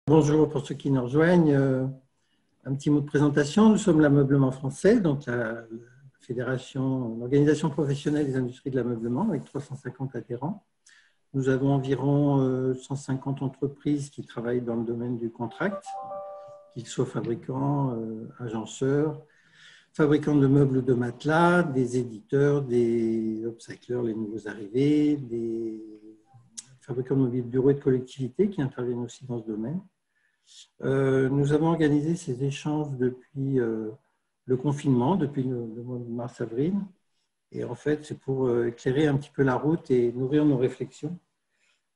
Bonjour pour ceux qui nous rejoignent. Un petit mot de présentation. Nous sommes l'Ameublement français, donc la fédération, l'organisation professionnelle des industries de l'ameublement avec 350 adhérents. Nous avons environ 150 entreprises qui travaillent dans le domaine du contract, qu'ils soient fabricants, agenceurs, fabricants de meubles ou de matelas, des éditeurs, des upcyclers, les nouveaux arrivés, des fabricants de mobilier de bureau et de collectivités qui interviennent aussi dans ce domaine. Nous avons organisé ces échanges depuis le confinement, depuis le mois de mars-avril. Et en fait, c'est pour éclairer un petit peu la route et nourrir nos réflexions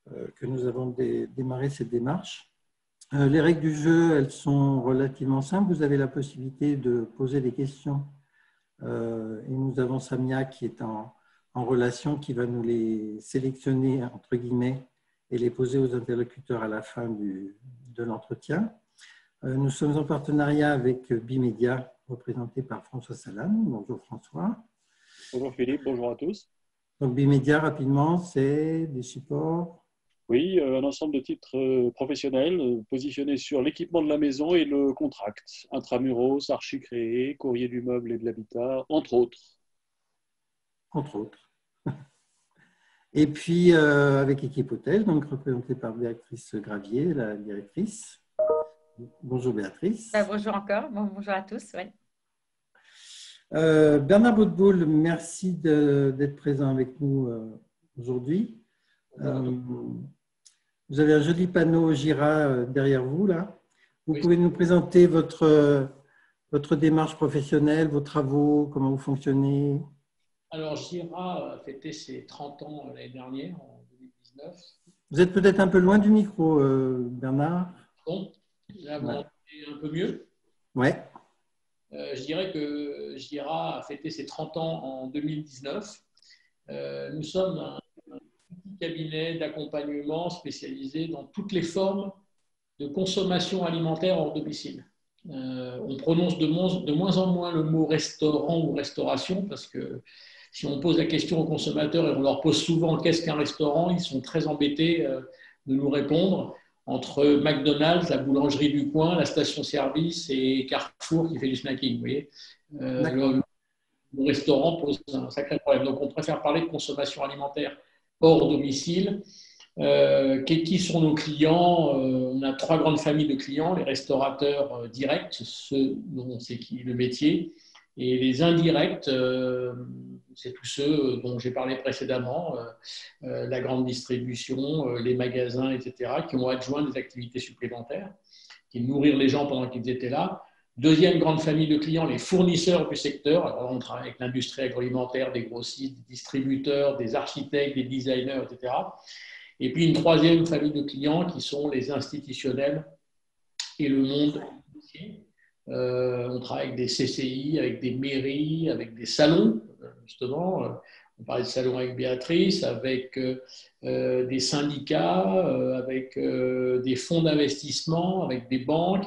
que nous avons démarré cette démarche. Les règles du jeu, elles sont relativement simples. Vous avez la possibilité de poser des questions. Et nous avons Samia qui est en relation, qui va nous les sélectionner, entre guillemets, et les poser aux interlocuteurs à la fin de l'entretien. Nous sommes en partenariat avec Bimedia, représenté par François Salane. Bonjour François. Bonjour Philippe, bonjour à tous. Donc Bimedia, rapidement, c'est des supports. Oui, un ensemble de titres professionnels positionnés sur l'équipement de la maison et le contract. Intramuros, archi créé, courrier du meuble et de l'habitat, entre autres. Entre autres. Et puis, avec Équipe Hôtel, donc représentée par Béatrice Gravier, la directrice. Bonjour Béatrice. Bonjour encore, bonjour à tous. Ouais. Bernard Boutboul, merci d'être présent avec nous aujourd'hui. Vous avez un joli panneau Jira derrière vous, là. Vous pouvez nous présenter votre démarche professionnelle, vos travaux, comment vous fonctionnez? Alors, Jira a fêté ses 30 ans l'année dernière, en 2019. Vous êtes peut-être un peu loin du micro, Bernard. Bon, là, vous entendez un peu mieux. Ouais. Je dirais que Jira a fêté ses 30 ans en 2019. Nous sommes un petit cabinet d'accompagnement spécialisé dans toutes les formes de consommation alimentaire hors domicile. On prononce de moins en moins le mot restaurant ou restauration parce que si on pose la question aux consommateurs et on leur pose souvent qu'est-ce qu'un restaurant, ils sont très embêtés de nous répondre. Entre McDonald's, la boulangerie du coin, la station-service et Carrefour qui fait du snacking. Vous voyez, le restaurant pose un sacré problème. Donc, on préfère parler de consommation alimentaire hors domicile. Qui sont nos clients? On a 3 grandes familles de clients, les restaurateurs directs, ceux dont c'est le métier, et les indirects, c'est tous ceux dont j'ai parlé précédemment, la grande distribution, les magasins, etc., qui ont adjoint des activités supplémentaires, qui nourrir les gens pendant qu'ils étaient là. Deuxième grande famille de clients, les fournisseurs du secteur. Alors, on travaille avec l'industrie agroalimentaire, des grossistes, des distributeurs, des architectes, des designers, etc. Et puis une troisième famille de clients qui sont les institutionnels et le monde entier. On travaille avec des CCI, avec des mairies, avec des salons, justement. On parlait de salons avec Béatrice, avec des syndicats, avec des fonds d'investissement, avec des banques.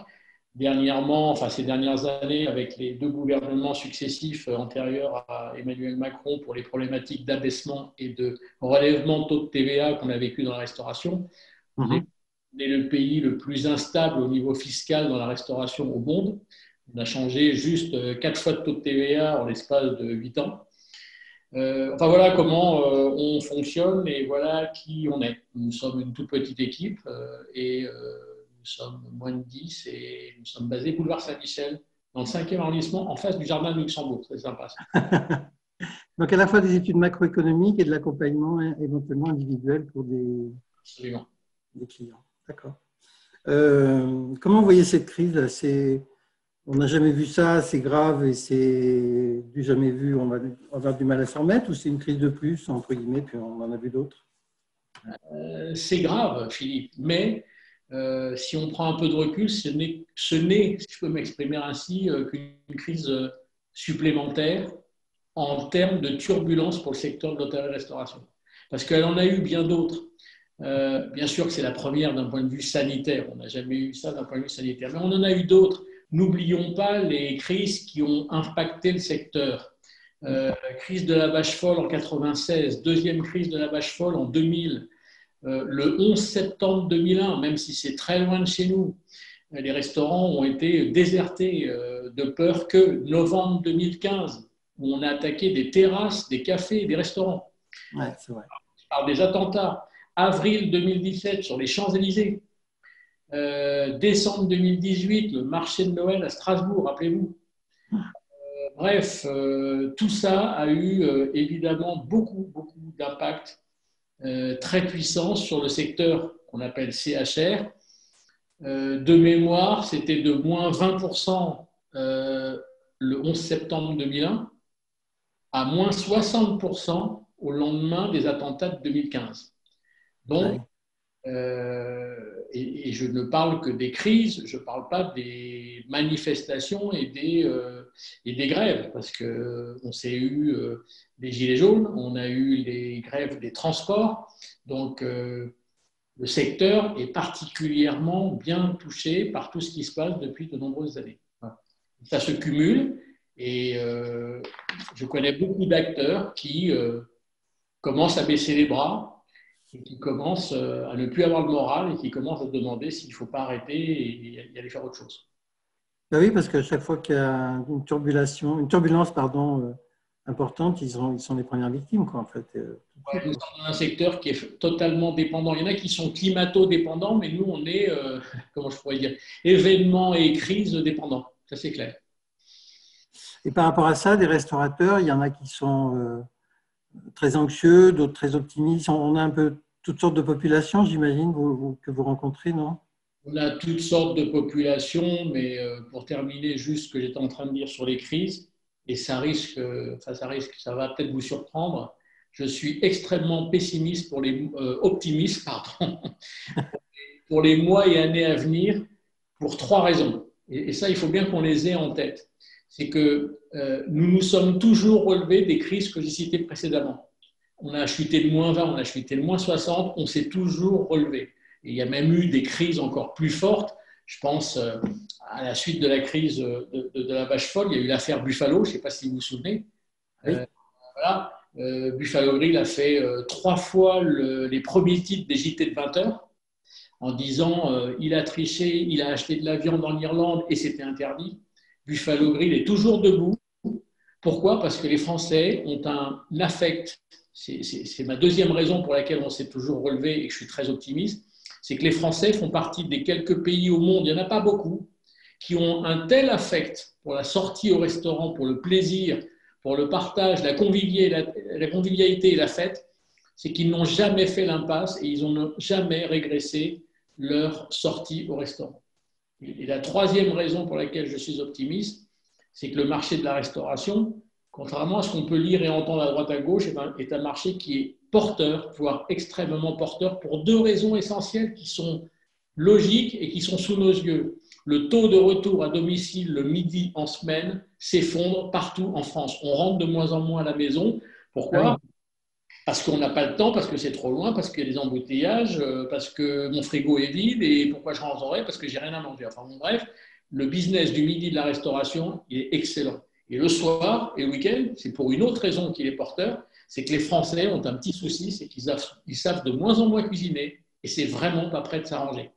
Dernièrement, enfin ces dernières années, avec les 2 gouvernements successifs antérieurs à Emmanuel Macron pour les problématiques d'abaissement et de relèvement de taux de TVA qu'on a vécu dans la restauration. On est le pays le plus instable au niveau fiscal dans la restauration au monde. On a changé juste 4 fois de taux de TVA en l'espace de 8 ans. Enfin voilà comment on fonctionne et voilà qui on est. Nous sommes une toute petite équipe et nous sommes moins de 10 et nous sommes basés boulevard Saint-Michel, dans le 5e arrondissement, en face du jardin de Luxembourg. C'est sympa. Donc, à la fois des études macroéconomiques et de l'accompagnement éventuellement individuel pour des clients. D'accord. Comment vous voyez cette crise? On n'a jamais vu ça, c'est grave et c'est du jamais vu, on va avoir du mal à s'en remettre, ou c'est une crise de plus, entre guillemets, puis on en a vu d'autres? C'est grave, Philippe, mais si on prend un peu de recul, ce n'est, si je peux m'exprimer ainsi, qu'une crise supplémentaire en termes de turbulence pour le secteur de l'hôtellerie-restauration. Parce qu'elle en a eu bien d'autres. Bien sûr que c'est la première d'un point de vue sanitaire. On n'a jamais eu ça d'un point de vue sanitaire. Mais on en a eu d'autres. N'oublions pas les crises qui ont impacté le secteur. Crise de la vache folle en 1996, deuxième crise de la vache folle en 2000. le 11 septembre 2001, même si c'est très loin de chez nous, les restaurants ont été désertés de peur que novembre 2015, où on a attaqué des terrasses, des cafés, des restaurants. Ouais, c'est vrai. Par des attentats. Avril 2017 sur les Champs-Élysées. Décembre 2018, le marché de Noël à Strasbourg, rappelez-vous. Bref, tout ça a eu évidemment beaucoup d'impact très puissant sur le secteur qu'on appelle CHR. De mémoire, c'était de moins 20% le 11 septembre 2001 à moins 60% au lendemain des attentats de 2015. Donc, et je ne parle que des crises, je ne parle pas des manifestations et des grèves, parce qu'on s'est eu des gilets jaunes, on a eu les grèves des transports, donc le secteur est particulièrement bien touché par tout ce qui se passe depuis de nombreuses années. Ça se cumule et je connais beaucoup d'acteurs qui commencent à baisser les bras et qui commencent à ne plus avoir le moral et qui commencent à se demander s'il ne faut pas arrêter et aller faire autre chose. Ben oui, parce qu'à chaque fois qu'il y a une turbulence importante, ils sont les premières victimes, quoi, en fait. Ouais, nous sommes dans un secteur qui est totalement dépendant. Il y en a qui sont climato-dépendants, mais nous, on est, comment je pourrais dire, événements et crises dépendants. Ça, c'est clair. Et par rapport à ça, des restaurateurs, il y en a qui sont très anxieux, d'autres très optimistes. On a un peu toutes sortes de populations, j'imagine, que vous rencontrez, non? On a toutes sortes de populations, mais pour terminer, juste ce que j'étais en train de dire sur les crises, et ça va peut-être vous surprendre, je suis extrêmement pessimiste optimiste, pardon, pour les mois et années à venir, pour 3 raisons. Et ça, il faut bien qu'on les ait en tête. C'est que nous nous sommes toujours relevés des crises que j'ai citées précédemment. On a chuté de moins 20, on a chuté de moins 60, on s'est toujours relevé. Et il y a même eu des crises encore plus fortes. Je pense à la suite de la crise de la vache folle, il y a eu l'affaire Buffalo, je ne sais pas si vous vous souvenez. Oui. Voilà. Buffalo Grill a fait 3 fois les premiers titres des JT de 20 heures en disant il a triché, il a acheté de la viande en Irlande et c'était interdit. Buffalo Grill est toujours debout. Pourquoi? Parce que les Français ont un affect. C'est ma deuxième raison pour laquelle on s'est toujours relevé et que je suis très optimiste. C'est que les Français font partie des quelques pays au monde, il n'y en a pas beaucoup, qui ont un tel affect pour la sortie au restaurant, pour le plaisir, pour le partage, la convivialité et la fête, c'est qu'ils n'ont jamais fait l'impasse et ils n'ont jamais régressé leur sortie au restaurant. Et la troisième raison pour laquelle je suis optimiste, c'est que le marché de la restauration, contrairement à ce qu'on peut lire et entendre à droite à gauche, est un marché qui est porteur, voire extrêmement porteur, pour 2 raisons essentielles qui sont logiques et qui sont sous nos yeux. Le taux de retour à domicile le midi en semaine s'effondre partout en France. On rentre de moins en moins à la maison. Pourquoi ? Parce qu'on n'a pas le temps, parce que c'est trop loin, parce qu'il y a des embouteillages, parce que mon frigo est vide et pourquoi je rentrerai ? Parce que j'ai rien à manger. Enfin bon, bref, le business du midi de la restauration, il est excellent. Et le soir et le week-end, c'est pour une autre raison qu'il est porteur, c'est que les Français ont un petit souci, c'est qu'ils savent de moins en moins cuisiner et c'est vraiment pas prêt de s'arranger.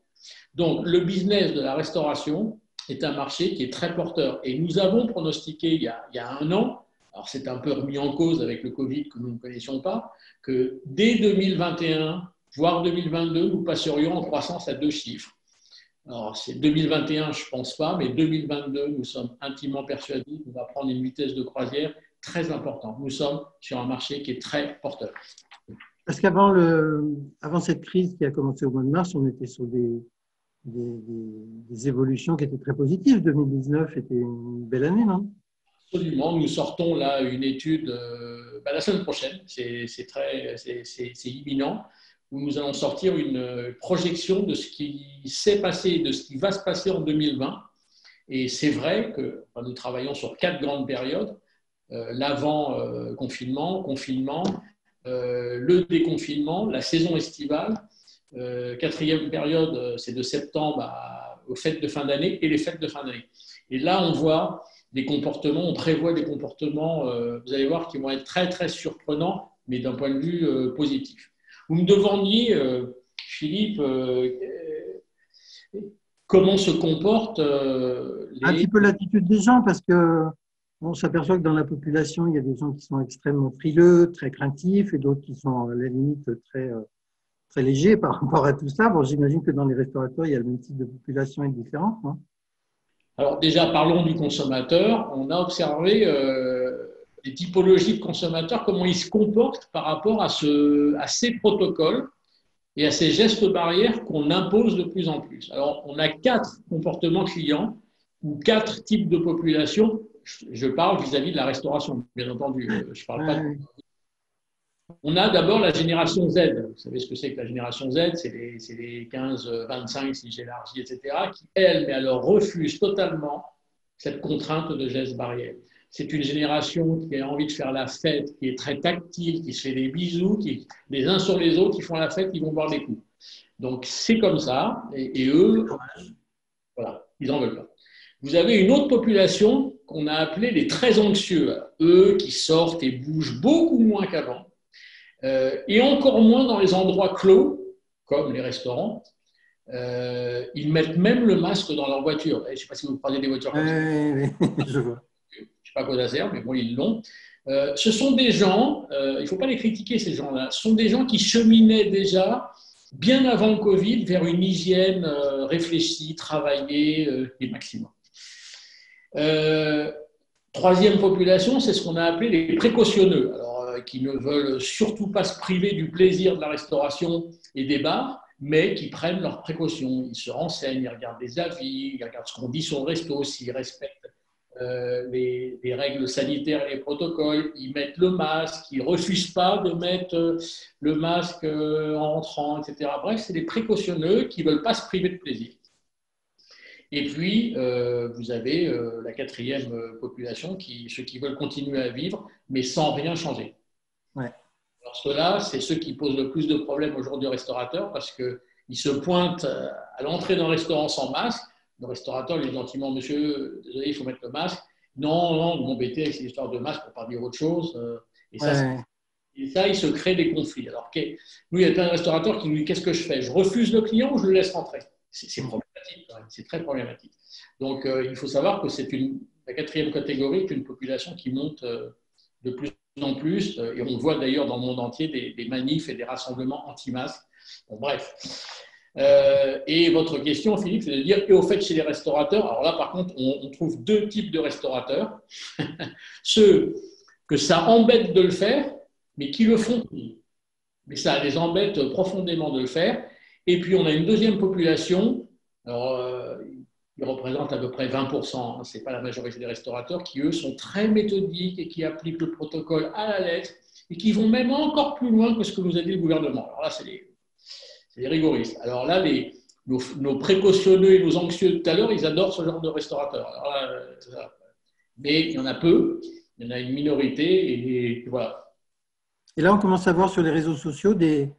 Donc, le business de la restauration est un marché qui est très porteur. Et nous avons pronostiqué il y a 1 an, alors c'est un peu remis en cause avec le Covid que nous ne connaissions pas, que dès 2021, voire 2022, nous passerions en croissance à 2 chiffres. Alors, c'est 2021, je ne pense pas, mais 2022, nous sommes intimement persuadés qu'on va prendre une vitesse de croisière très importante. Nous sommes sur un marché qui est très porteur. Parce qu'avant cette crise qui a commencé au mois de mars, on était sur des évolutions qui étaient très positives. 2019 était une belle année, non? Absolument. Nous sortons là une étude la semaine prochaine, c'est imminent, où nous allons sortir une projection de ce qui s'est passé, de ce qui va se passer en 2020. Et c'est vrai que nous travaillons sur 4 grandes périodes, l'avant-confinement, confinement, le déconfinement, la saison estivale. 4e période, c'est de septembre aux fêtes de fin d'année et les fêtes de fin d'année. Et là, on voit des comportements, on prévoit des comportements, vous allez voir, qui vont être très, très surprenants, mais d'un point de vue positif. vous me demandiez, Philippe, comment se comportent Un petit peu l'attitude des gens, parce que on s'aperçoit que dans la population, il y a des gens qui sont extrêmement frileux, très craintifs, et d'autres qui sont à la limite très légers par rapport à tout ça. Bon, j'imagine que dans les restaurateurs, il y a le même type de population et différente, non? Alors déjà, parlons du consommateur. On a observé les typologies de consommateurs, comment ils se comportent par rapport à ces protocoles et à ces gestes barrières qu'on impose de plus en plus. Alors, on a 4 comportements clients ou 4 types de population. Je parle vis-à-vis de la restauration, bien entendu. Je parle pas de... On a d'abord la génération Z. Vous savez ce que c'est que la génération Z? C'est les 15-25, si j'élargis, etc., qui, elles, mais alors, refusent totalement cette contrainte de gestes barrières. C'est une génération qui a envie de faire la fête, qui est très tactile, qui se fait des bisous, qui, les uns sur les autres, qui font la fête, qui vont boire des coups. Donc, c'est comme ça. Et eux, voilà, ils n'en veulent pas. Vous avez une autre population qu'on a appelée les très anxieux. Eux qui sortent et bougent beaucoup moins qu'avant. Et encore moins dans les endroits clos, comme les restaurants. Ils mettent même le masque dans leur voiture. Je ne sais pas si vous parlez des voitures comme ça. Oui, je vois. Je ne sais pas à quoi ça sert, mais bon, ils l'ont. Ce sont des gens, il ne faut pas les critiquer, ces gens-là, ce sont des gens qui cheminaient déjà, bien avant le Covid, vers une hygiène réfléchie, travaillée et maximum. Troisième population, c'est ce qu'on a appelé les précautionneux, alors, qui ne veulent surtout pas se priver du plaisir de la restauration et des bars, mais qui prennent leurs précautions. Ils se renseignent, ils regardent des avis, ils regardent ce qu'on dit sur le resto, s'ils respectent les règles sanitaires et les protocoles, ils mettent le masque, ils ne refusent pas de mettre le masque en rentrant, etc. Bref, c'est des précautionneux qui ne veulent pas se priver de plaisir. Et puis, vous avez la 4e population, ceux qui veulent continuer à vivre, mais sans rien changer. Ouais. Alors, ceux-là, c'est ceux qui posent le plus de problèmes aujourd'hui aux restaurateurs parce qu'ils se pointent à l'entrée d'un restaurant sans masque. Le restaurateur lui dit gentiment, monsieur, désolé, il faut mettre le masque. Non, vous m'embêtez avec cette histoire de masque pour ne pas dire autre chose. Et ça, il se crée des conflits. Alors, nous, il y a plein de restaurateurs qui nous disent, qu'est-ce que je fais? Je refuse le client ou je le laisse rentrer? C'est problématique, quand même. C'est très problématique. Donc, il faut savoir que la 4e catégorie est une population qui monte de plus en plus. Et on voit d'ailleurs dans le monde entier des manifs et des rassemblements anti-masques. Bon, bref. Et votre question, Philippe, c'est de dire, et au fait, chez les restaurateurs, alors là, par contre, on trouve 2 types de restaurateurs. Ceux que ça embête de le faire, mais qui le font. Mais ça les embête profondément de le faire. Et puis, on a une 2e population, alors, ils représentent à peu près 20%, ce n'est pas la majorité des restaurateurs, qui, eux, sont très méthodiques et qui appliquent le protocole à la lettre et qui vont même encore plus loin que ce que nous a dit le gouvernement. Alors là, c'est les rigoristes. Alors là, nos précautionneux et nos anxieux de tout à l'heure, ils adorent ce genre de restaurateurs. Alors là, mais il y en a peu, il y en a une minorité, et voilà. Et là, on commence à voir sur les réseaux sociaux des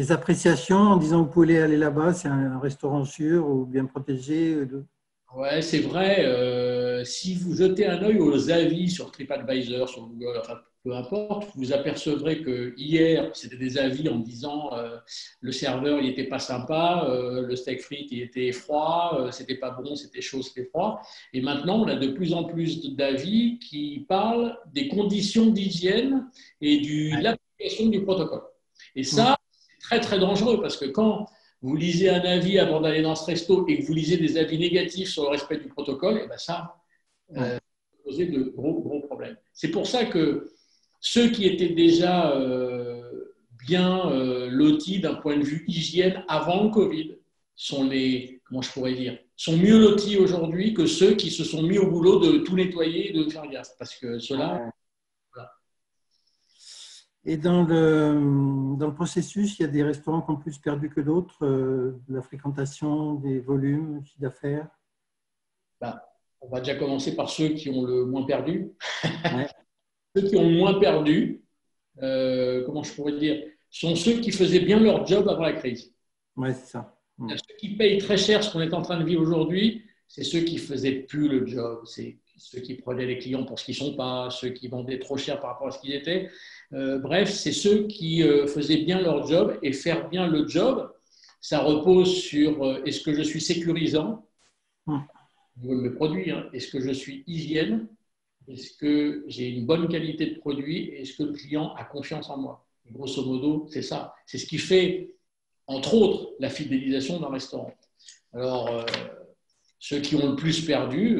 appréciations en disant que vous pouvez aller là-bas, c'est un restaurant sûr ou bien protégé. Ouais, c'est vrai. Si vous jetez un œil aux avis sur TripAdvisor, sur Google, enfin, peu importe, vous apercevrez que hier, c'était des avis en disant le serveur, il n'était pas sympa, le steak frites, il était froid, c'était pas bon, c'était chaud, c'était froid. Et maintenant, on a de plus en plus d'avis qui parlent des conditions d'hygiène et de l'application du protocole. Et ça, c'est très, très dangereux parce que quand vous lisez un avis avant d'aller dans ce resto et que vous lisez des avis négatifs sur le respect du protocole, et bien ça peut poser de gros problèmes. C'est pour ça que ceux qui étaient déjà bien lotis d'un point de vue hygiène avant le Covid sont sont mieux lotis aujourd'hui que ceux qui se sont mis au boulot de tout nettoyer et de faire gaffe. Parce que ceux-là… Voilà. Et dans le processus, il y a des restaurants qui ont plus perdu que d'autres, de la fréquentation, des volumes, chiffre d'affaires. On va déjà commencer par ceux qui ont le moins perdu. Ceux qui ont le moins perdu, comment je pourrais dire, sont ceux qui faisaient bien leur job avant la crise. Oui, c'est ça. Ceux qui payent très cher ce qu'on est en train de vivre aujourd'hui, c'est ceux qui ne faisaient plus le job. C'est ceux qui prenaient les clients pour ce qu'ils ne sont pas, ceux qui vendaient trop cher par rapport à ce qu'ils étaient. Bref, c'est ceux qui faisaient bien leur job. Et faire bien le job, ça repose sur est-ce que je suis sécurisant au niveau de mes produits, hein, est-ce que je suis hygiène, est-ce que j'ai une bonne qualité de produit, et est-ce que le client a confiance en moi. Et grosso modo, c'est ça. C'est ce qui fait, entre autres, la fidélisation d'un restaurant. Alors, ceux qui ont le plus perdu,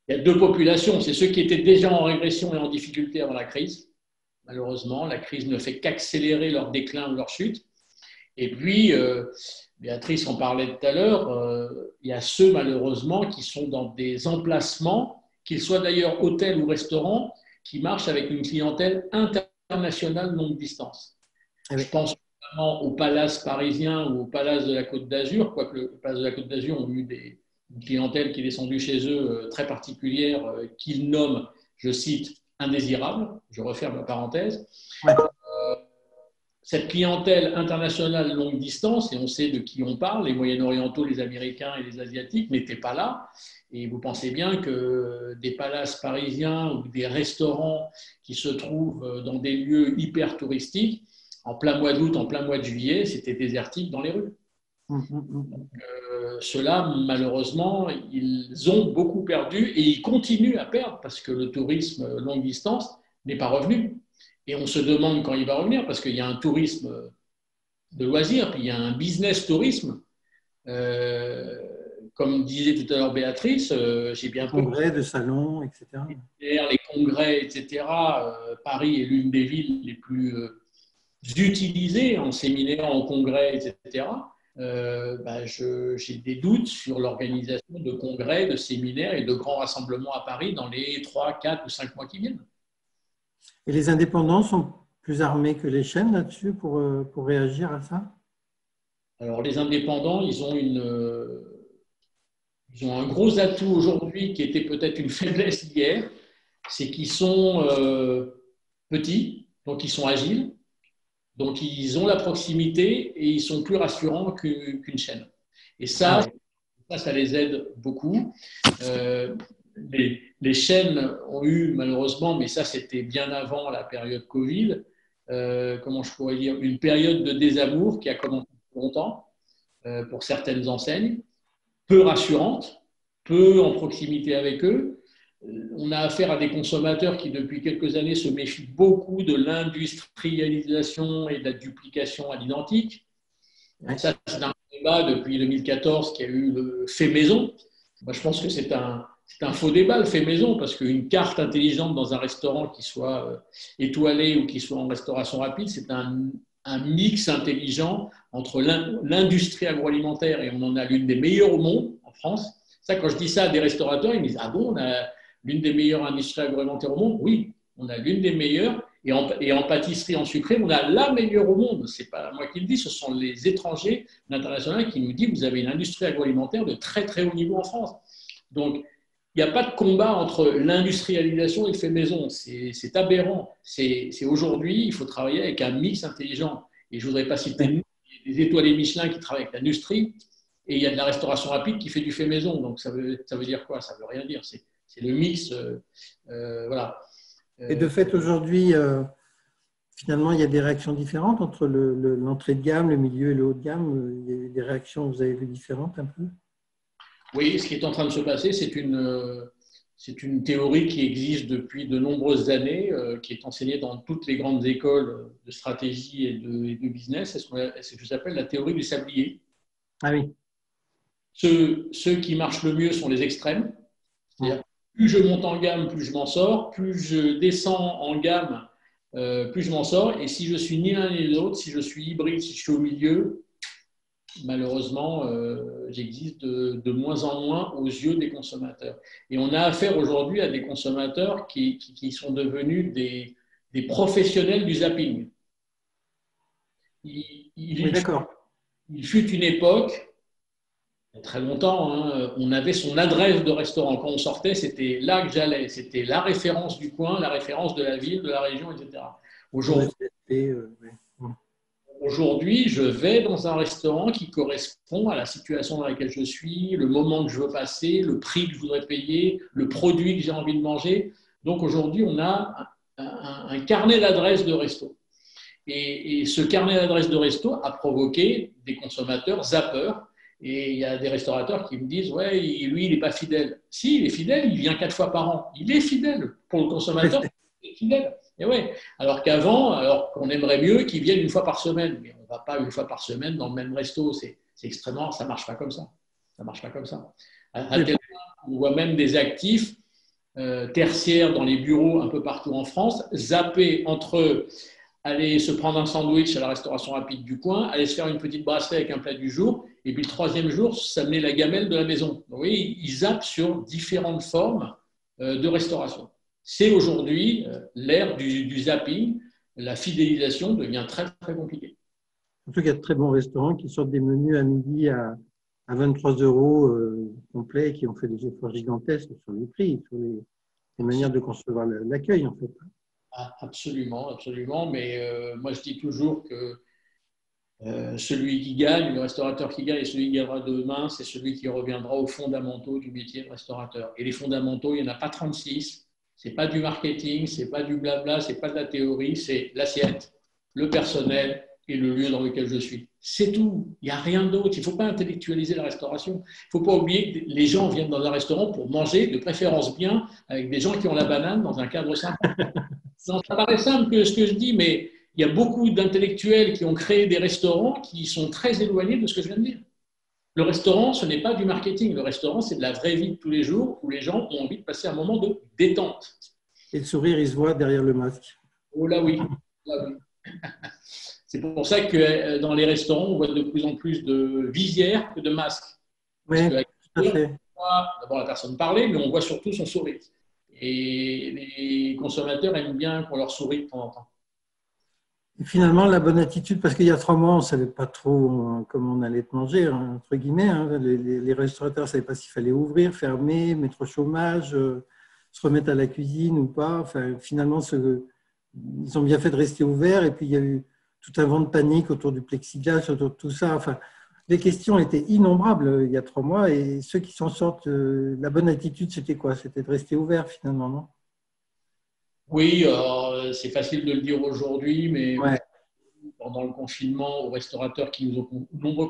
il y a deux populations. C'est ceux qui étaient déjà en régression et en difficulté avant la crise. Malheureusement, la crise ne fait qu'accélérer leur déclin ou leur chute. Et puis, Béatrice en parlait tout à l'heure, il y a ceux, malheureusement, qui sont dans des emplacements, qu'ils soient d'ailleurs hôtels ou restaurants, qui marchent avec une clientèle internationale longue distance. Je pense notamment au Palace parisien ou au Palace de la Côte d'Azur, quoique le Palace de la Côte d'Azur ont eu une clientèle qui est descendue chez eux très particulière, qu'ils nomment, je cite, indésirable. Je referme la parenthèse. Ouais. Cette clientèle internationale longue distance, et on sait de qui on parle, les Moyen-Orientaux, les Américains et les Asiatiques n'étaient pas là. Et vous pensez bien que des palaces parisiens ou des restaurants qui se trouvent dans des lieux hyper touristiques, en plein mois d'août, en plein mois de juillet, c'était désertique dans les rues. Ceux-là, malheureusement, ils ont beaucoup perdu et ils continuent à perdre parce que le tourisme longue distance n'est pas revenu. Et on se demande quand il va revenir, parce qu'il y a un tourisme de loisirs, puis il y a un business tourisme. Comme disait tout à l'heure Béatrice, j'ai bien compris. Congrès, de salons, etc. Les congrès, etc. Paris est l'une des villes les plus utilisées en séminaire, en congrès, etc. J'ai des doutes sur l'organisation de congrès, de séminaires et de grands rassemblements à Paris dans les 3, 4 ou 5 mois qui viennent. Et les indépendants sont plus armés que les chaînes là-dessus pour réagir à ça? Alors, les indépendants, ils ont un gros atout aujourd'hui qui était peut-être une faiblesse hier, c'est qu'ils sont petits, donc ils sont agiles, donc ils ont la proximité et ils sont plus rassurants qu'une chaîne. Et ça les aide beaucoup. Les chaînes ont eu, malheureusement, mais ça c'était bien avant la période Covid, comment je pourrais dire, une période de désamour qui a commencé longtemps pour certaines enseignes, peu rassurantes, peu en proximité avec eux. On a affaire à des consommateurs qui, depuis quelques années, se méfient beaucoup de l'industrialisation et de la duplication à l'identique. Ça, c'est un débat depuis 2014 qui a eu le fait maison. Moi, je pense que c'est un faux débat, le fait maison, parce qu'une carte intelligente dans un restaurant qui soit étoilé ou qui soit en restauration rapide, c'est un mix intelligent entre l'industrie agroalimentaire, et on en a l'une des meilleures au monde en France. Ça, quand je dis ça à des restaurateurs, ils me disent « Ah bon, on a l'une des meilleures industries agroalimentaires au monde ?» Oui, on a l'une des meilleures. Et en pâtisserie, en sucré, on a la meilleure au monde. Ce n'est pas moi qui le dis, ce sont les étrangers, l'international, qui nous disent « Vous avez une industrie agroalimentaire de très très haut niveau en France. » Donc, il n'y a pas de combat entre l'industrialisation et le fait maison. C'est aberrant. C'est aujourd'hui, il faut travailler avec un mix intelligent. Et je ne voudrais pas citer des étoilés Michelin qui travaillent avec l'industrie, et il y a de la restauration rapide qui fait du fait maison. Donc, ça veut dire quoi? Ça ne veut rien dire. C'est le mix. Voilà. Et de fait, aujourd'hui, finalement, il y a des réactions différentes entre l'entrée de gamme, le milieu et le haut de gamme. Il y a des réactions, vous avez vu, différentes un peu? Oui, ce qui est en train de se passer, c'est une théorie qui existe depuis de nombreuses années, qui est enseignée dans toutes les grandes écoles de stratégie et de business. C'est ce que j'appelle la théorie du sablier. Ah oui. Ceux qui marchent le mieux sont les extrêmes. C'est-à-dire, plus je monte en gamme, plus je m'en sors. Plus je descends en gamme, plus je m'en sors. Et si je suis ni l'un ni l'autre, si je suis hybride, si je suis au milieu, malheureusement, j'existe de moins en moins aux yeux des consommateurs. Et on a affaire aujourd'hui à des consommateurs qui sont devenus des professionnels du zapping. Oui, d'accord. Il fut une époque, il y a très longtemps, hein, on avait son adresse de restaurant. Quand on sortait, c'était là que j'allais. C'était la référence du coin, la référence de la ville, de la région, etc. Aujourd'hui, je vais dans un restaurant qui correspond à la situation dans laquelle je suis, le moment que je veux passer, le prix que je voudrais payer, le produit que j'ai envie de manger. Donc aujourd'hui, on a un carnet d'adresses de resto. Et ce carnet d'adresses de resto a provoqué des consommateurs zappeurs. Et il y a des restaurateurs qui me disent « Ouais, lui, il n'est pas fidèle. » Si, il est fidèle, il vient 4 fois par an. Il est fidèle. Pour le consommateur, il est fidèle. Et ouais. Alors qu'avant, alors qu'on aimerait mieux qu'il vienne 1 fois par semaine. Mais on ne va pas 1 fois par semaine dans le même resto. C'est extrêmement… Ça ne marche pas comme ça. Ça ne marche pas comme ça. À tel point, on voit même des actifs tertiaires dans les bureaux un peu partout en France zapper entre aller se prendre un sandwich à la restauration rapide du coin, aller se faire une petite bracelet avec un plat du jour, et puis le 3e jour, s'amener la gamelle de la maison. Donc, vous voyez, ils zappent sur différentes formes de restauration. C'est aujourd'hui l'ère du zapping. La fidélisation devient très, très compliquée. Surtout qu'il y a de très bons restaurants qui sortent des menus à midi à 23 € complets, qui ont fait des efforts gigantesques sur les prix, sur les manières de concevoir l'accueil, en fait. Absolument, absolument. Mais moi, je dis toujours que celui qui gagne, le restaurateur qui gagne et celui qui gagnera demain, c'est celui qui reviendra aux fondamentaux du métier de restaurateur. Et les fondamentaux, il n'y en a pas 36. Ce n'est pas du marketing, ce n'est pas du blabla, ce n'est pas de la théorie, c'est l'assiette, le personnel et le lieu dans lequel je suis. C'est tout. Il n'y a rien d'autre. Il ne faut pas intellectualiser la restauration. Il ne faut pas oublier que les gens viennent dans un restaurant pour manger, de préférence bien, avec des gens qui ont la banane dans un cadre sympa. Ça paraît simple que ce que je dis, mais il y a beaucoup d'intellectuels qui ont créé des restaurants qui sont très éloignés de ce que je viens de dire. Le restaurant, ce n'est pas du marketing. Le restaurant, c'est de la vraie vie de tous les jours où les gens ont envie de passer un moment de détente. Et le sourire, il se voit derrière le masque. Oh là oui. Là, oui. C'est pour ça que dans les restaurants, on voit de plus en plus de visières que de masques. Oui, tout à fait. On voit d'abord la personne parler, mais on voit surtout son sourire. Et les consommateurs aiment bien qu'on leur sourie de temps en temps. Et finalement, la bonne attitude, parce qu'il y a 3 mois, on ne savait pas trop comment on allait manger, entre guillemets. Les restaurateurs ne savaient pas s'il fallait ouvrir, fermer, mettre au chômage, se remettre à la cuisine ou pas. Enfin, finalement, ils ont bien fait de rester ouverts. Et puis, il y a eu tout un vent de panique autour du plexiglas, autour de tout ça. Enfin, les questions étaient innombrables il y a 3 mois. Et ceux qui s'en sortent, la bonne attitude, c'était quoi? C'était de rester ouvert, finalement, non? Oui, c'est facile de le dire aujourd'hui, mais ouais. Pendant le confinement, aux nombreux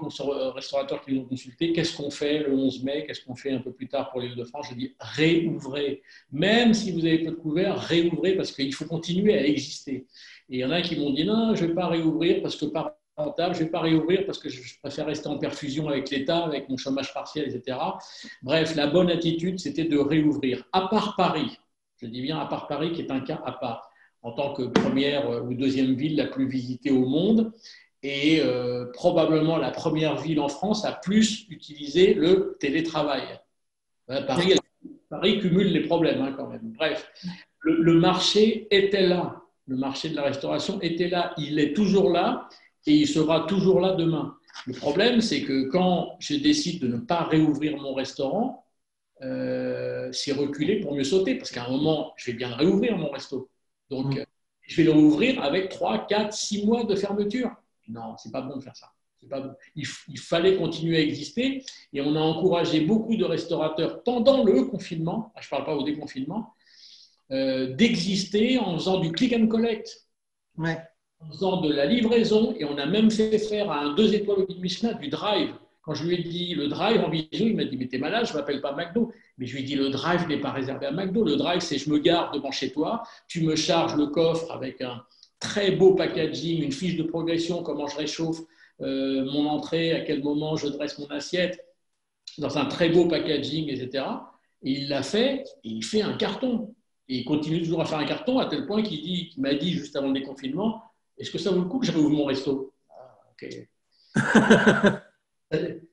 restaurateurs qui nous ont consultés, qu'est-ce qu'on fait le 11 mai, qu'est-ce qu'on fait un peu plus tard pour l'Île-de-France? Je dis réouvrez. Même si vous avez peu de couverts, réouvrez parce qu'il faut continuer à exister. Et il y en a qui m'ont dit non, je ne vais pas réouvrir parce que pas rentable, je ne vais pas réouvrir parce que je préfère rester en perfusion avec l'État, avec mon chômage partiel, etc. Bref, la bonne attitude, c'était de réouvrir. À part Paris, je dis bien à part Paris, qui est un cas à part, en tant que première ou deuxième ville la plus visitée au monde et probablement la première ville en France à plus utiliser le télétravail. Paris cumule les problèmes quand même. Bref, le marché était là. Le marché de la restauration était là. Il est toujours là et il sera toujours là demain. Le problème, c'est que quand je décide de ne pas réouvrir mon restaurant, c'est reculer pour mieux sauter. Parce qu'à un moment, je vais bien réouvrir mon resto. Donc, je vais le rouvrir avec 3, 4, 6 mois de fermeture. Non, c'est pas bon de faire ça. C'est pas bon. Il fallait continuer à exister et on a encouragé beaucoup de restaurateurs pendant le confinement, je ne parle pas au déconfinement, d'exister en faisant du click and collect, en faisant de la livraison et on a même fait faire à un 2 étoiles au guide Michelin du drive. Quand je lui ai dit le drive en visio, il m'a dit « Mais t'es malade, je ne m'appelle pas McDo ». Mais je lui ai dit « Le drive n'est pas réservé à McDo. Le drive, c'est je me garde devant chez toi, tu me charges le coffre avec un très beau packaging, une fiche de progression, comment je réchauffe mon entrée, à quel moment je dresse mon assiette, dans un très beau packaging, etc. » Et il l'a fait et il fait un carton. Et il continue toujours à faire un carton à tel point qu'il m'a dit juste avant le déconfinement « Est-ce que ça vaut le coup que je réouvre mon resto ?» Ok.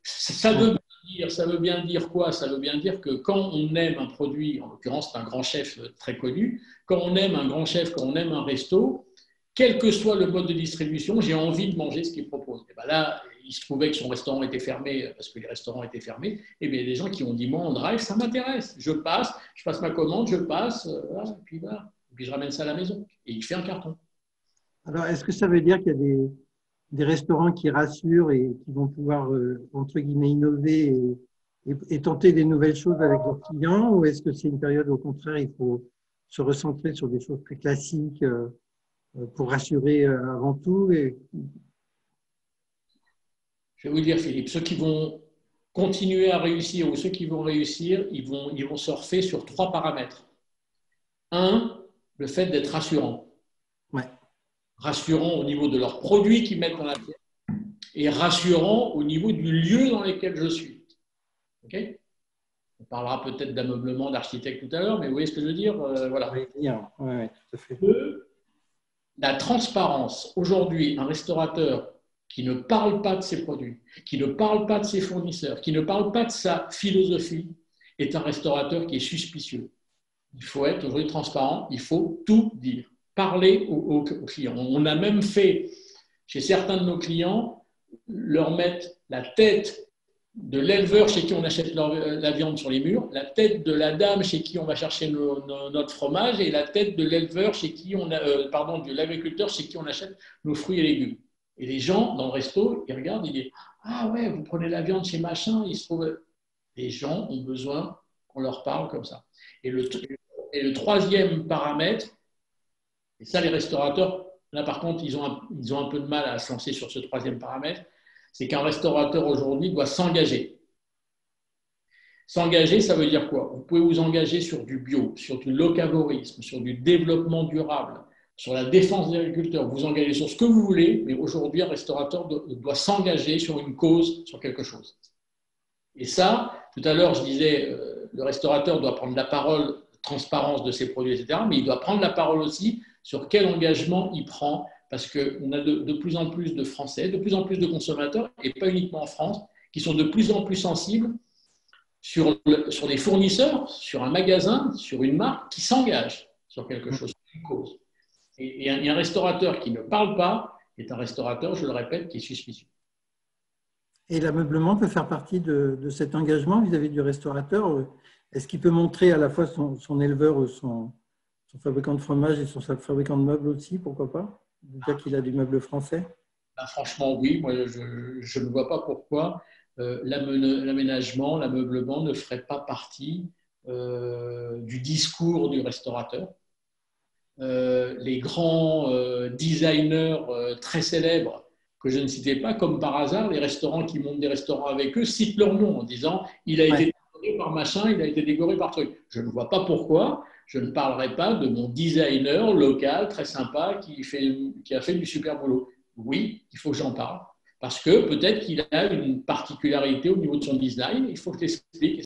Ça veut bien dire quoi? Ça veut bien dire que quand on aime un produit, en l'occurrence c'est un grand chef très connu, quand on aime un grand chef, quand on aime un resto, quel que soit le mode de distribution, j'ai envie de manger ce qu'il propose. Et bien là, il se trouvait que son restaurant était fermé parce que les restaurants étaient fermés. Et bien il y a des gens qui ont dit moi en drive, ça m'intéresse. Je passe ma commande, je passe, voilà, et puis je ramène ça à la maison. Et il fait un carton. Alors, est-ce que ça veut dire qu'il y a des restaurants qui rassurent et qui vont pouvoir, entre guillemets, innover et tenter des nouvelles choses avec leurs clients, ou est-ce que c'est une période, au contraire, il faut se recentrer sur des choses très classiques pour rassurer avant tout Je vais vous dire, Philippe, ceux qui vont continuer à réussir ou ceux qui vont réussir, ils vont surfer sur 3 paramètres. Un, le fait d'être rassurant. Ouais. Rassurant au niveau de leurs produits qu'ils mettent dans la pièce et rassurant au niveau du lieu dans lequel je suis. Okay, on parlera peut-être d'ameublement, d'architecte tout à l'heure, mais vous voyez ce que je veux dire, voilà. Oui, tout à fait. Deux, la transparence. Aujourd'hui, un restaurateur qui ne parle pas de ses produits, qui ne parle pas de ses fournisseurs, qui ne parle pas de sa philosophie, est un restaurateur qui est suspicieux. Il faut être aujourd'hui transparent, il faut tout dire. Parler aux clients. On a même fait, chez certains de nos clients, leur mettre la tête de l'éleveur chez qui on achète la viande sur les murs, la tête de la dame chez qui on va chercher notre fromage et la tête de l'éleveur chez qui on de l'agriculteur chez qui on achète nos fruits et légumes. Et les gens dans le resto, ils regardent, ils disent « Ah ouais, vous prenez la viande chez machin », ils se trouvent… Les gens ont besoin qu'on leur parle comme ça. Et le troisième paramètre, et ça les restaurateurs, là par contre, ils ont un peu de mal à se lancer sur ce troisième paramètre, c'est qu'un restaurateur aujourd'hui doit s'engager. S'engager, ça veut dire quoi? Vous pouvez vous engager sur du bio, sur du locavorisme, sur du développement durable, sur la défense des agriculteurs. Vous engagez sur ce que vous voulez, mais aujourd'hui, un restaurateur doit s'engager sur une cause, sur quelque chose. Et ça, tout à l'heure, je disais, le restaurateur doit prendre la parole, transparence de ses produits, etc., mais il doit prendre la parole aussi sur quel engagement il prend, parce qu'on a de plus en plus de Français, de plus en plus de consommateurs, et pas uniquement en France, qui sont de plus en plus sensibles sur des fournisseurs, sur un magasin, sur une marque qui s'engage sur quelque chose, sur une cause. Et un restaurateur qui ne parle pas est un restaurateur, je le répète, qui est suspicieux. Et l'ameublement peut faire partie de cet engagement vis-à-vis du restaurateur. Est-ce qu'il peut montrer à la fois son éleveur ou son fabricant de fromage et son fabricant de meubles aussi, pourquoi pas? Dire qu'il a du meuble français? Ben, franchement, oui. Moi, je ne vois pas pourquoi l'aménagement, l'ameublement ne ferait pas partie du discours du restaurateur. Les grands designers très célèbres que je ne citais pas, comme par hasard, les restaurants qui montent des restaurants avec eux citent leur nom en disant « il a été décoré par machin, il a été décoré par truc ». Je ne vois pas pourquoi je ne parlerai pas de mon designer local très sympa qui a fait du super boulot. Oui, il faut que j'en parle, parce que peut-être qu'il a une particularité au niveau de son design, il faut que je l'explique.